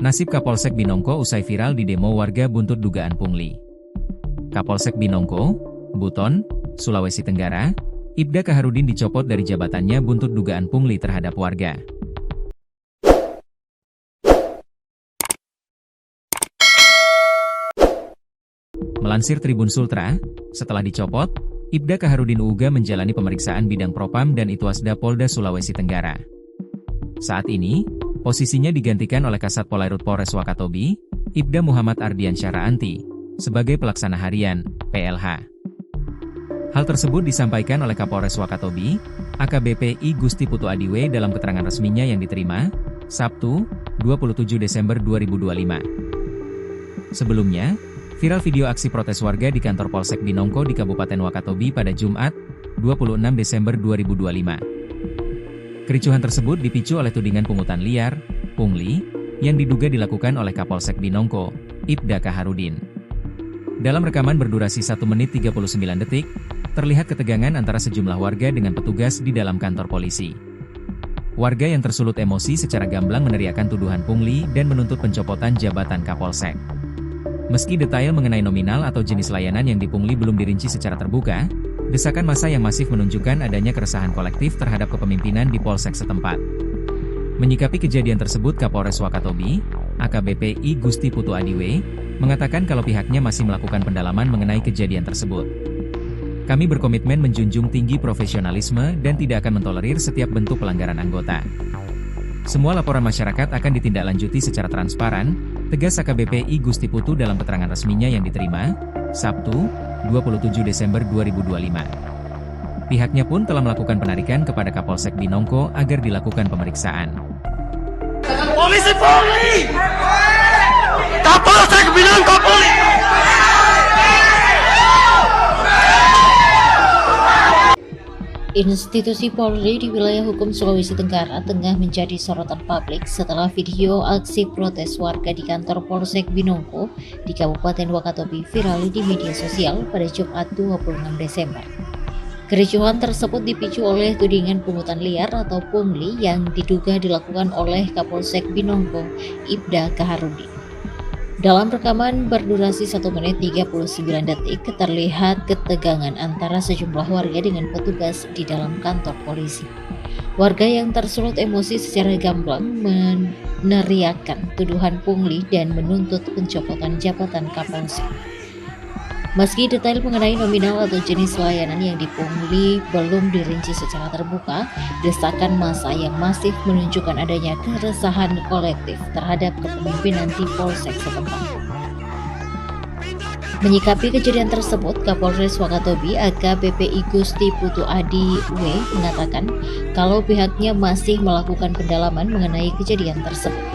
Nasib Kapolsek Binongko usai viral di demo warga buntut dugaan pungli. Kapolsek Binongko, Buton, Sulawesi Tenggara, Ibda Kaharudin dicopot dari jabatannya buntut dugaan pungli terhadap warga. Melansir Tribun Sultra, setelah dicopot, Ibda Kaharudin UUGA menjalani pemeriksaan bidang Propam dan Itwasda Polda Sulawesi Tenggara. Saat ini, posisinya digantikan oleh Kasat Polairut Polres Wakatobi, Ibda Muhammad Ardian Syaraanti, sebagai pelaksana harian, PLH. Hal tersebut disampaikan oleh Kapolres Wakatobi, AKBP I Gusti Putu Adiwe dalam keterangan resminya yang diterima, Sabtu, 27 Desember 2025. Sebelumnya, viral video aksi protes warga di kantor Polsek Binongko di Kabupaten Wakatobi pada Jumat, 26 Desember 2025. Kericuhan tersebut dipicu oleh tudingan pungutan liar, pungli, yang diduga dilakukan oleh Kapolsek Binongko, Ibda Kaharudin. Dalam rekaman berdurasi 1 menit 39 detik, terlihat ketegangan antara sejumlah warga dengan petugas di dalam kantor polisi. Warga yang tersulut emosi secara gamblang meneriakkan tuduhan pungli dan menuntut pencopotan jabatan Kapolsek. Meski detail mengenai nominal atau jenis layanan yang dipungli belum dirinci secara terbuka, desakan massa yang masif menunjukkan adanya keresahan kolektif terhadap kepemimpinan di Polsek setempat. Menyikapi kejadian tersebut, Kapolres Wakatobi, AKBP I Gusti Putu Adiwe, mengatakan kalau pihaknya masih melakukan pendalaman mengenai kejadian tersebut. Kami berkomitmen menjunjung tinggi profesionalisme dan tidak akan mentolerir setiap bentuk pelanggaran anggota. Semua laporan masyarakat akan ditindaklanjuti secara transparan, tegas AKBP I Gusti Putu dalam keterangan resminya yang diterima, Sabtu, 27 Desember 2025. Pihaknya pun telah melakukan penarikan kepada Kapolsek Binongko agar dilakukan pemeriksaan. Polisi pungli! Kapolsek Binongko pungli! Institusi Polri di wilayah hukum Sulawesi Tenggara tengah menjadi sorotan publik setelah video aksi protes warga di kantor Polsek Binongko di Kabupaten Wakatobi viral di media sosial pada Jumat 26 Desember. Kericuhan tersebut dipicu oleh tudingan pungutan liar atau pungli yang diduga dilakukan oleh Kapolsek Binongko, Ibda Kaharudin. Dalam rekaman berdurasi 1 menit 39 detik, terlihat ketegangan antara sejumlah warga dengan petugas di dalam kantor polisi. Warga yang tersulut emosi secara gamblang meneriakkan tuduhan pungli dan menuntut pencopotan jabatan Kapolsek. Meski detail mengenai nominal atau jenis layanan yang dipungli belum dirinci secara terbuka, desakan massa yang masif menunjukkan adanya keresahan kolektif terhadap kepemimpinan di Polsek setempat. Menyikapi kejadian tersebut, Kapolres Wakatobi AKBP I Gusti Putu Adiwe mengatakan kalau pihaknya masih melakukan pendalaman mengenai kejadian tersebut.